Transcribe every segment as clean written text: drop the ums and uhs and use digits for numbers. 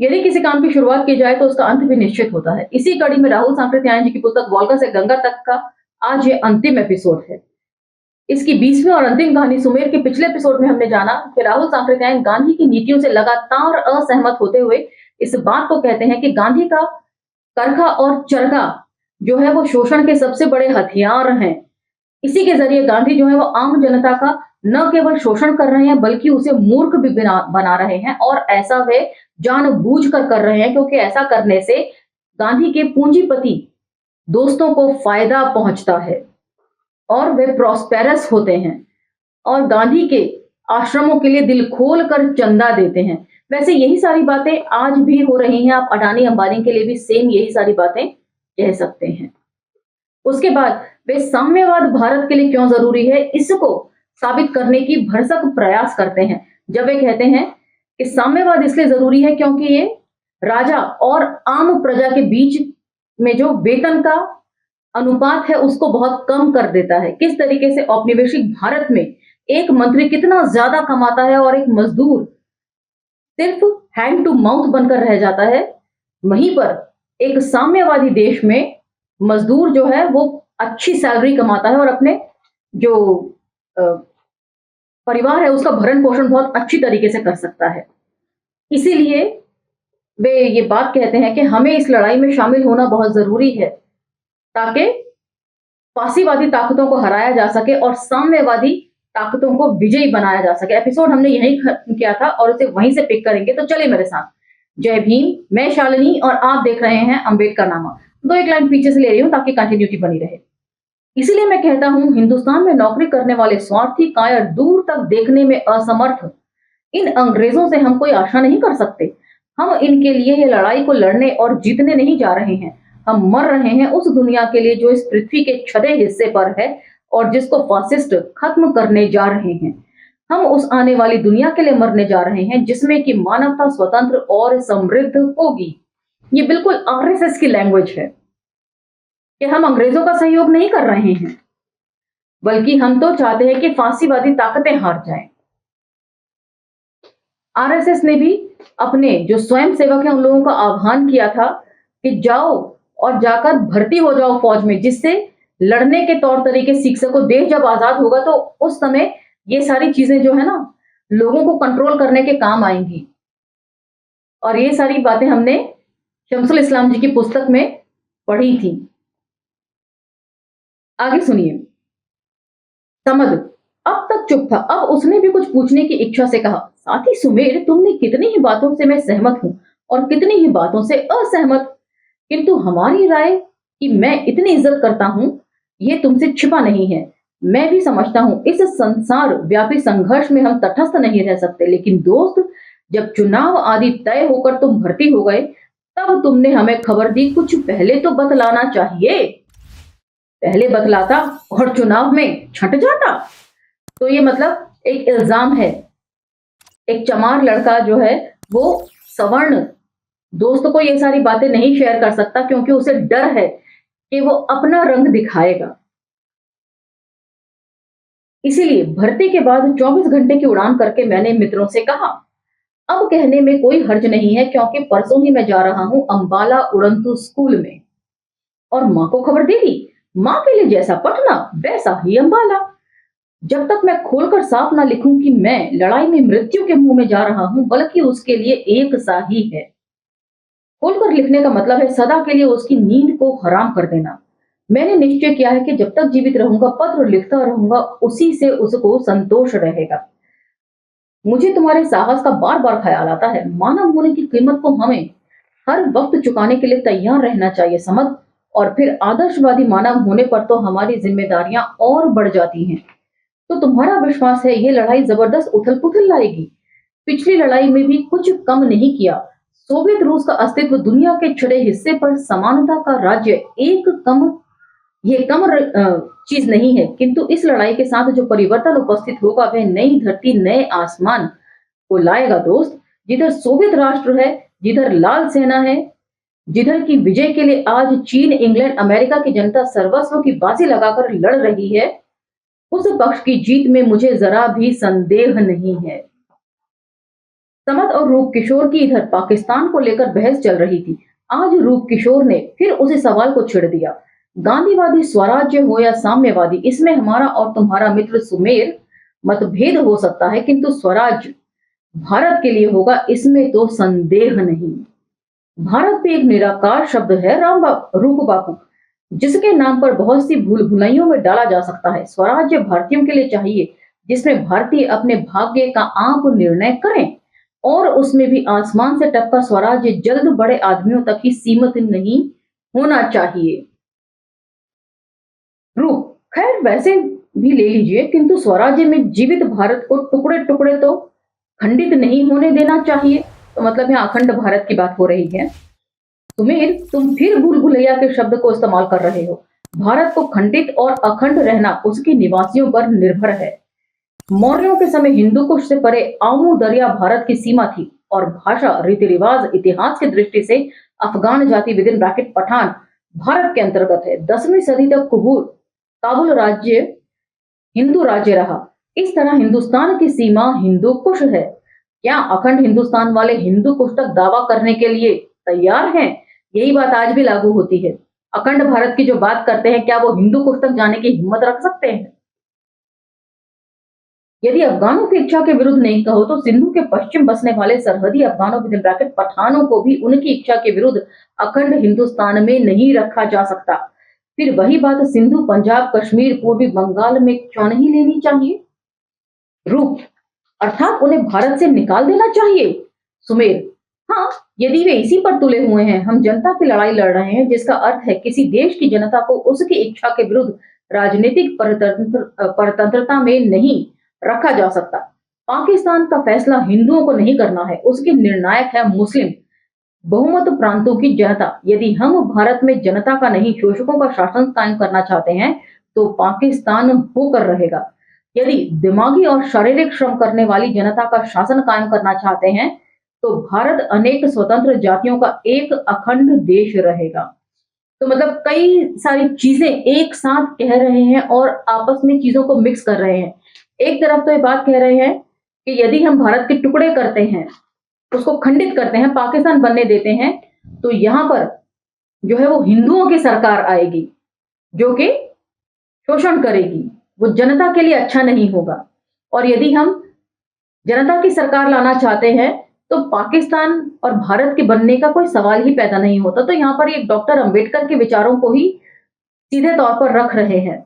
यदि किसी काम की शुरुआत की जाए तो उसका अंत भी निश्चित होता है। इसी कड़ी में राहुल सांकृत्यायन जी की पुस्तक वोल्गा से गंगा तक का आज ये अंतिम एपिसोड है। इसकी 20वीं और अंतिम कहानी सुमेर के पिछले एपिसोड में हमने जाना कि राहुल सांकृत्यायन गांधी की नीतियों से लगातार असहमत होते हुए इस बात को कहते हैं कि गांधी का करखा और चरखा जो है वो शोषण के सबसे बड़े हथियार हैं। इसी के जरिए गांधी जो है वो आम जनता का न केवल शोषण कर रहे हैं बल्कि उसे मूर्ख भी बना रहे हैं, और ऐसा वे जानबूझकर कर रहे हैं क्योंकि ऐसा करने से गांधी के पूंजीपति दोस्तों को फायदा पहुंचता है और वे प्रॉस्पेरस होते हैं और गांधी के आश्रमों के लिए दिल खोल कर चंदा देते हैं। वैसे यही सारी बातें आज भी हो रही हैं। आप अडानी अंबानी के लिए भी सेम यही सारी बातें कह सकते हैं। उसके बाद वे साम्यवाद भारत के लिए क्यों जरूरी है इसको साबित करने की भरसक प्रयास करते हैं, जब वे कहते हैं कि साम्यवाद इसलिए जरूरी है क्योंकि ये राजा और आम प्रजा के बीच में जो वेतन का अनुपात है उसको बहुत कम कर देता है। किस तरीके से औपनिवेशिक भारत में एक मंत्री कितना ज्यादा कमाता है और एक मजदूर सिर्फ हैंड टू माउथ बनकर रह जाता है, वहीं पर एक साम्यवादी देश में मजदूर जो है वो अच्छी सैलरी कमाता है और अपने जो परिवार है उसका भरण पोषण बहुत अच्छी तरीके से कर सकता है। इसीलिए वे ये बात कहते हैं कि हमें इस लड़ाई में शामिल होना बहुत जरूरी है ताकि फांसीवादी ताकतों को हराया जा सके और साम्यवादी ताकतों को विजयी बनाया जा सके। एपिसोड हमने यही खत्म किया था और उसे वहीं से पिक करेंगे, तो चलिए मेरे साथ। जय भीम, मैं शालिनी और आप देख रहे हैं अंबेडकर नामा। दो एक लाइन पीछे से ले रही हूं ताकि कंटिन्यूटी बनी रहे। इसीलिए मैं कहता हूं, हिंदुस्तान में नौकरी करने वाले स्वार्थी, कायर, दूर तक देखने में असमर्थ इन अंग्रेजों से हम कोई आशा नहीं कर सकते। हम इनके लिए ये लड़ाई को लड़ने और जीतने नहीं जा रहे हैं। हम मर रहे हैं उस दुनिया के लिए जो इस पृथ्वी के छठे हिस्से पर है और जिसको फासिस्ट खत्म करने जा रहे हैं। हम उस आने वाली दुनिया के लिए मरने जा रहे हैं जिसमें कि मानवता स्वतंत्र और समृद्ध होगी। ये बिल्कुल आरएसएस की लैंग्वेज है कि हम अंग्रेजों का सहयोग नहीं कर रहे हैं, बल्कि हम तो चाहते हैं कि फांसीवादी ताकतें हार जाएं। आरएसएस ने भी अपने जो स्वयं सेवक हैं उन लोगों का आह्वान किया था कि जाओ और जाकर भर्ती हो जाओ फौज में, जिससे लड़ने के तौर तरीके सीख सको। देश जब आजाद होगा तो उस समय ये सारी चीजें जो है ना लोगों को कंट्रोल करने के काम आएंगी। और ये सारी बातें हमने शमसुल इस्लाम जी की पुस्तक में पढ़ी थी। आगे सुनिए। समद अब तक चुप था, अब उसने भी कुछ पूछने की इच्छा से कहा, साथी सुमेर, तुमने कितनी ही बातों से मैं सहमत हूं और कितनी ही बातों से असहमत, किंतु हमारी राय की मैं इतनी इज्जत करता हूं ये तुमसे छिपा नहीं है। मैं भी समझता हूं इस संसार व्यापी संघर्ष में हम तटस्थ नहीं रह सकते, लेकिन दोस्त, जब चुनाव आदि तय होकर तुम भर्ती हो गए तब तुमने हमें खबर दी, कुछ पहले तो बतलाना चाहिए। पहले बतलाता और चुनाव में छट जाता तो ये मतलब एक इल्जाम है। एक चमार लड़का जो है वो सवर्ण दोस्त को ये सारी बातें नहीं शेयर कर सकता क्योंकि उसे डर है कि वो अपना रंग दिखाएगा। इसीलिए भर्ती के बाद 24 घंटे की उड़ान करके मैंने मित्रों से कहा, अब कहने में कोई हर्ज नहीं है क्योंकि परसों ही मैं जा रहा हूं अंबाला उड़ंतु स्कूल में। और मां को खबर दे दी। मां के लिए जैसा पटना वैसा ही अंबाला। जब तक मैं खोलकर साफ ना लिखूं कि मैं लड़ाई में मृत्यु के मुंह में जा रहा हूं, बल्कि उसके लिए एक सा ही है। खोलकर लिखने का मतलब है सदा के लिए उसकी नींद को हराम कर देना। मैंने निश्चय किया है कि जब तक जीवित रहूंगा पत्र लिखता रहूंगा, उसी से उसको संतोष रहेगा। मुझे तुम्हारे साहस का बार बार ख्याल आता है। मानव होने की कीमत को हमें हर वक्त चुकाने के लिए तैयार रहना चाहिए, समझ। और फिर आदर्शवादी मानव होने पर तो हमारी जिम्मेदारियां और बढ़ जाती हैं। तो तुम्हारा विश्वास है ये लड़ाई जबरदस्त उथल पुथल लाएगी। पिछली लड़ाई में भी कुछ कम नहीं किया। सोवियत रूस का अस्तित्व दुनिया के छठे हिस्से पर समानता का राज्य एक कम चीज नहीं है, किंतु इस लड़ाई के साथ जो परिवर्तन उपस्थित होगा वह नई धरती नए आसमान को लाएगा दोस्त। जिधर सोवियत राष्ट्र है, जिधर लाल सेना है, जिधर की विजय के लिए आज चीन, इंग्लैंड, अमेरिका की जनता सर्वस्व की बाजी लगाकर लड़ रही है, उस पक्ष की जीत में मुझे जरा भी संदेह नहीं है। समत और रूप किशोर की इधर पाकिस्तान को लेकर बहस चल रही थी। आज रूप किशोर ने फिर उसी सवाल को छेड़ दिया। गांधीवादी स्वराज्य हो या साम्यवादी, इसमें हमारा और तुम्हारा मित्र सुमेर मतभेद हो सकता है, किंतु स्वराज भारत के लिए होगा, इसमें तो संदेह नहीं। भारत भी एक निराकार शब्द है रूप बापू, जिसके नाम पर बहुत सी भूल भुलैयों में डाला जा सकता है। स्वराज्य भारतीयों के लिए चाहिए, जिसमें भारतीय अपने भाग्य का आप निर्णय करें, और उसमें भी आसमान से टपका स्वराज्य जल्द बड़े आदमियों तक ही सीमित नहीं होना चाहिए। रूप खैर वैसे भी ले लीजिए, किंतु स्वराज्य में जीवित भारत को टुकड़े टुकड़े तो खंडित नहीं होने देना चाहिए। तो मतलब यहाँ अखंड भारत की बात हो रही है। सुमेर, तुम फिर भूल भुलैया के शब्द को इस्तेमाल कर रहे हो। भारत को खंडित और अखंड रहना उसके निवासियों पर निर्भर है। मौर्यों के समय हिंदू कुश से परे आमू दरिया भारत की सीमा थी, और भाषा, रीति रिवाज, इतिहास की दृष्टि से अफगान जाति with in bracket Pathan Bharat के अंतर्गत है। 10वीं सदी तक काबुल राज्य हिंदू राज्य रहा। इस तरह हिंदुस्तान की सीमा हिंदू कुश है। क्या अखंड हिंदुस्तान वाले हिंदू कुश तक दावा करने के लिए तैयार हैं? यही बात आज भी लागू होती है। अखंड भारत की जो बात करते हैं, क्या वो हिंदू कुश तक जाने की हिम्मत रख सकते हैं? यदि अफगानों की इच्छा के विरुद्ध नहीं कहो तो सिंधु के पश्चिम बसने वाले सरहदी अफगानों विद इन ब्रैकेट पठानों को भी उनकी इच्छा के विरुद्ध अखंड हिंदुस्तान में नहीं रखा जा सकता। फिर वही बात सिंधु, पंजाब, कश्मीर, पूर्वी बंगाल में क्यों नहीं लेनी चाहिए? रूप, अर्थात उन्हें भारत से निकाल देना चाहिए। सुमेर, हाँ, यदि वे इसी पर तुले हुए हैं। हम जनता की लड़ाई लड़ रहे हैं, जिसका अर्थ है किसी देश की जनता को उसकी इच्छा के विरुद्ध राजनीतिक परतंत्रता में नहीं रखा जा सकता। पाकिस्तान का फैसला हिंदुओं को नहीं करना है, उसके निर्णायक है मुस्लिम बहुमत प्रांतों की जनता। यदि हम भारत में जनता का नहीं, शोषकों का शासन कायम करना चाहते हैं, तो पाकिस्तान होकर रहेगा। यदि दिमागी और शारीरिक श्रम करने वाली जनता का शासन कायम करना चाहते हैं, तो भारत अनेक स्वतंत्र जातियों का एक अखंड देश रहेगा। तो मतलब कई सारी चीजें एक साथ कह रहे हैं और आपस में चीजों को मिक्स कर रहे हैं। एक तरफ तो ये बात कह रहे हैं कि यदि हम भारत के टुकड़े करते हैं, उसको खंडित करते हैं, पाकिस्तान बनने देते हैं, तो यहां पर जो है वो हिंदुओं की सरकार आएगी, जो कि शोषण करेगी, वो जनता के लिए अच्छा नहीं होगा। और यदि हम जनता की सरकार लाना चाहते हैं, तो पाकिस्तान और भारत के बनने का कोई सवाल ही पैदा नहीं होता। तो यहां पर ये डॉक्टर अंबेडकर के विचारों को ही सीधे तौर पर रख रहे हैं।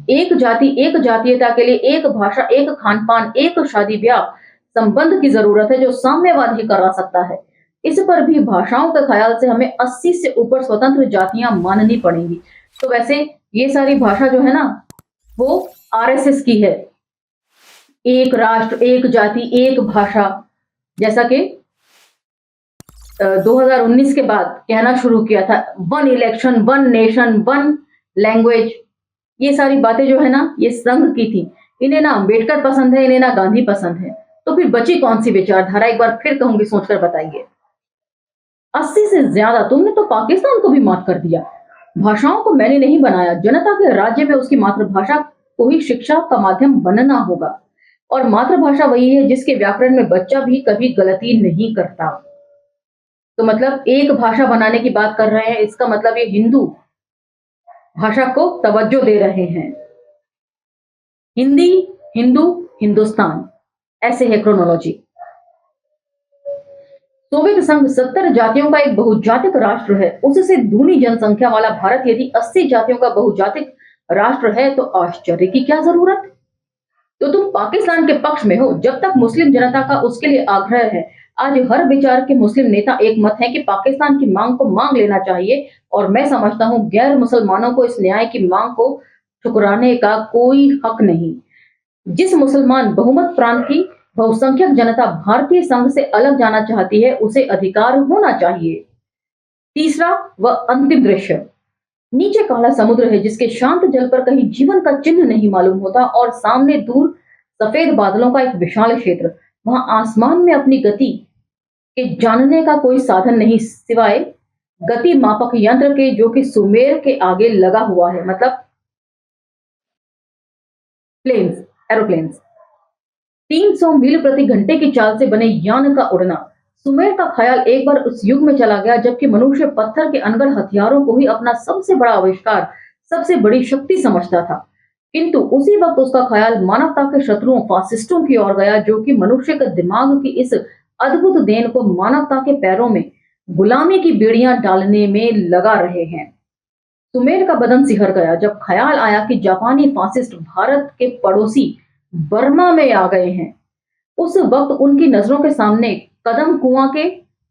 एक जाति, एक जातीयता के लिए एक भाषा, एक खान पान, एक शादी ब्याह संबंध की जरूरत है, जो साम्यवाद ही करा सकता है। इस पर भी भाषाओं के ख्याल से हमें 80 से ऊपर स्वतंत्र जातियां माननी पड़ेंगी। तो वैसे ये सारी भाषा जो है ना, वो आरएसएस की है। एक राष्ट्र, एक जाति, एक भाषा, जैसा कि 2019 के बाद कहना शुरू किया था, one election, one nation, one language. ये सारी बातें जो है ना, ये संघ की थी। इन्हें ना अंबेडकर पसंद है, इन्हें ना गांधी पसंद है। तो फिर बची कौन सी विचारधारा? एक बार फिर कहूंगी, सोचकर बताइए। 80 से ज्यादा, तुमने तो पाकिस्तान को भी मात कर दिया। भाषाओं को मैंने नहीं बनाया, जनता के राज्य में उसकी मातृभाषा को ही शिक्षा का माध्यम बनना होगा। और मातृभाषा वही है जिसके व्याकरण में बच्चा भी कभी गलती नहीं करता। तो मतलब एक भाषा बनाने की बात कर रहे हैं, इसका मतलब ये हिंदू भाषा को तवज्जो दे रहे हैं। हिंदी, हिंदू, हिंदुस्तान, ऐसे है क्रोनोलॉजी। सोवियत संघ 70 जातियों का एक बहुजातिक राष्ट्र है। उससे दूनी जनसंख्या वाला भारत यदि 80 जातियों का बहुजातिक राष्ट्र है, तो आश्चर्य की क्या जरूरत? तो तुम पाकिस्तान के पक्ष में हो, जब तक मुस्लिम जनता का उसके लिए आग्रह है। आज हर विचार के मुस्लिम नेता एक मत है कि पाकिस्तान की मांग को मांग लेना चाहिए, और मैं समझता हूं गैर मुसलमानों को इस न्याय की मांग को ठुकराने का कोई हक नहीं। जिस मुसलमान बहुमत प्रांत की बहुसंख्यक जनता भारतीय संघ से अलग जाना चाहती है, उसे अधिकार होना चाहिए। तीसरा व अंतिम दृश्य, नीचे काला समुद्र है, जिसके शांत जल पर कहीं जीवन का चिन्ह नहीं मालूम होता, और सामने दूर सफेद बादलों का एक विशाल क्षेत्र। वहां आसमान में अपनी गति के जानने का कोई साधन नहीं, सिवाय गति मापक यंत्र के, जो कि सुमेर के आगे लगा हुआ है। मतलब प्लेन्स, एरोप्लेन्स। 300 मील प्रति घंटे की चाल से बने यान का उड़ना। सुमेर का ख्याल एक बार उस युग में चला गया जबकि मनुष्य पत्थर के अनगढ़ हथियारों को ही अपना सबसे बड़ा आविष्कार, सबसे बड़ी शक्ति समझता था। किंतु उसी वक्त उसका ख्याल मानवता के शत्रुओं फासिस्टों की ओर गया, जो कि मनुष्य के दिमाग की इस अद्भुत देन को मानवता के पैरों में गुलामी की बेड़ियां डालने में लगा रहे हैं। सुमेर का बदन सिहर गया जब ख्याल आया कि जापानी फासिस्ट भारत के पड़ोसी बर्मा में आ गए हैं। उस वक्त उनकी नजरों के सामने कदम कुआं के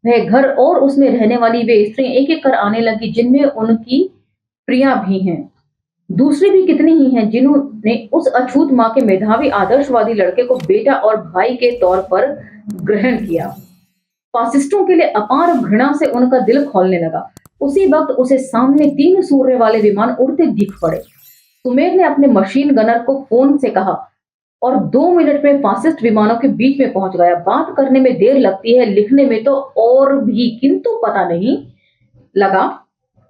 वह घर और उसमें रहने वाली वे स्त्रियां एक एक कर आने लगी, जिनमें उनकी प्रिया भी हैं। दूसरी भी कितनी ही हैं जिन्होंने उस अछूत मां के मेधावी आदर्शवादी लड़के को बेटा और भाई के तौर पर ग्रहण किया। फासिस्टों के लिए अपार घृणा से उनका दिल खौलने लगा। उसी वक्त उसे सामने 3 सूर्य वाले विमान उड़ते दिख पड़े। सुमेर ने अपने मशीन गनर को फोन से कहा और 2 मिनट में फासिस्ट विमानों के बीच में पहुंच गया। बात करने में देर लगती है, लिखने में तो और भी, किंतु पता नहीं लगा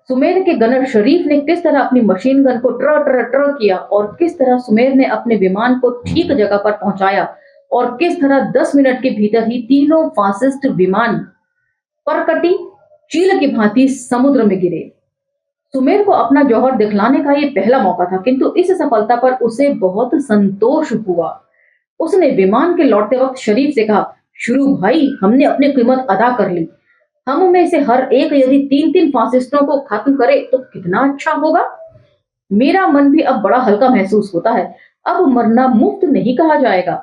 सुमेर के गनर शरीफ ने किस तरह अपनी मशीन गन को ट्र ट्र ट्र किया और किस तरह सुमेर ने अपने विमान को ठीक जगह पर पहुंचाया और किस तरह 10 मिनट के भीतर ही तीनों फासिस्ट विमान परकटी चील की भांति समुद्र में गिरे। सुमेर को अपना जौहर दिखलाने का ये पहला मौका था, किंतु इस सफलता पर उसे बहुत संतोष हुआ। उसने विमान के लौटते वक्त शरीफ से कहा, शुरू भाई, हमने अपनी कीमत अदा कर ली। हम में से हर एक यदि 3-3 फासिस्टों को खत्म करे तो कितना अच्छा होगा। मेरा मन भी अब बड़ा हल्का महसूस होता है। अब मरना मुफ्त नहीं कहा जाएगा।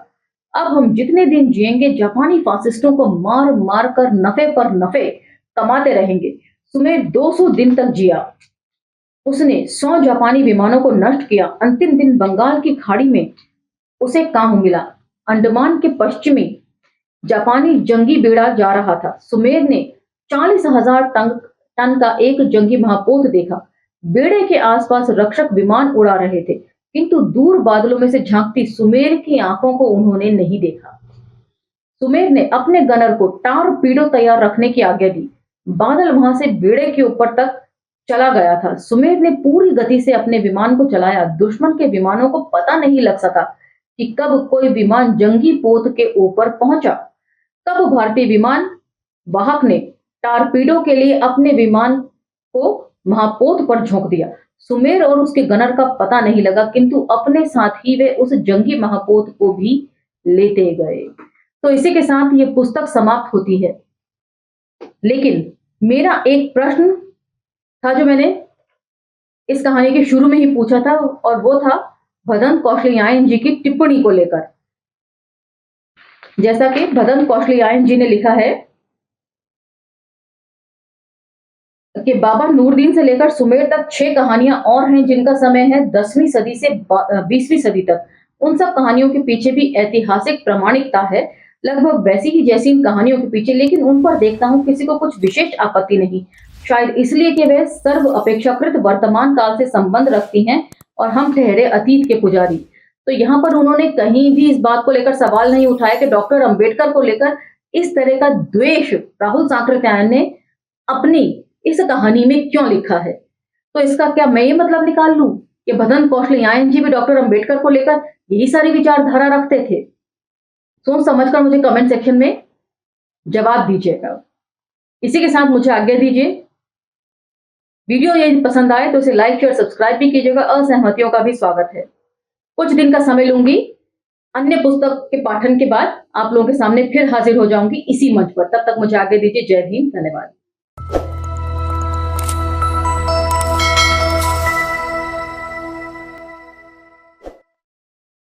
अब हम जितने दिन जिएंगे जापानी फासिस्टों को मार मार कर नफे पर नफे कमाते रहेंगे। सुमेर 200 दिन तक जिया। उसने 100 जापानी विमानों को नष्ट किया। अंतिम दिन बंगाल की खाड़ी में उसे काम मिला। अंडमान के पश्चिमी जापानी जंगी बेड़ा जा रहा था। सुमेर ने 40,000 टन का एक जंगी महापोत देखा। बेड़े के आसपास रक्षक विमान उड़ा रहे थे, किंतु दूर बादलों में से झांकती सुमेर की आंखों को उन्होंने नहीं देखा। सुमेर ने अपने गनर को टारपीडो तैयार रखने की आज्ञा दी। बादल वहां से बेड़े के ऊपर तक चला गया था। सुमेर ने पूरी गति से अपने विमान को चलाया। दुश्मन के विमानों को पता नहीं लग सका कि कब कोई विमान जंगी पोत के ऊपर पहुंचा, कब भारतीय विमान वाहक ने टारपीडो के लिए अपने विमान को महापोत पर झोंक दिया। सुमेर और उसके गनर का पता नहीं लगा, किंतु अपने साथ ही वे उस जंगी महापोत को भी लेते गए। तो इसी के साथ ये पुस्तक समाप्त होती है। लेकिन मेरा एक प्रश्न था जो मैंने इस कहानी के शुरू में ही पूछा था, और वो था भदंत कौशलयायन जी की टिप्पणी को लेकर। जैसा कि भदंत कौशलयायन जी ने लिखा है कि बाबा नूरदीन से लेकर सुमेर तक 6 कहानियां और हैं जिनका समय है 10वीं सदी से 20वीं सदी तक। उन सब कहानियों के पीछे भी ऐतिहासिक प्रामाणिकता है, लगभग वैसी ही जैसी इन कहानियों के पीछे, लेकिन उन पर देखता हूं किसी को कुछ विशेष आपत्ति नहीं। शायद इसलिए कि वे सर्व अपेक्षाकृत वर्तमान काल से संबंध रखती हैं और हम ठहरे अतीत के पुजारी। तो यहाँ पर उन्होंने कहीं भी इस बात को लेकर सवाल नहीं उठाया कि डॉक्टर अंबेडकर को लेकर इस तरह का द्वेष राहुल सांकृत्यायन ने अपनी इस कहानी में क्यों लिखा है। तो इसका क्या मैं ये मतलब निकाल लूं कि भदंत कौशलयायन जी भी डॉक्टर अंबेडकर को लेकर यही सारी विचारधारा रखते थे? सोच समझकर मुझे कमेंट सेक्शन में जवाब दीजिएगा। इसी के साथ मुझे आज्ञा दीजिए। वीडियो यदि पसंद आए तो इसे लाइक शेयर सब्सक्राइब भी कीजिएगा। असहमतियों का भी स्वागत है। कुछ दिन का समय लूंगी, अन्य पुस्तक के पाठन के बाद आप लोगों के सामने फिर हाजिर हो जाऊंगी इसी मंच पर। तब तक मुझे आज्ञा दीजिए। जय भीम, धन्यवाद।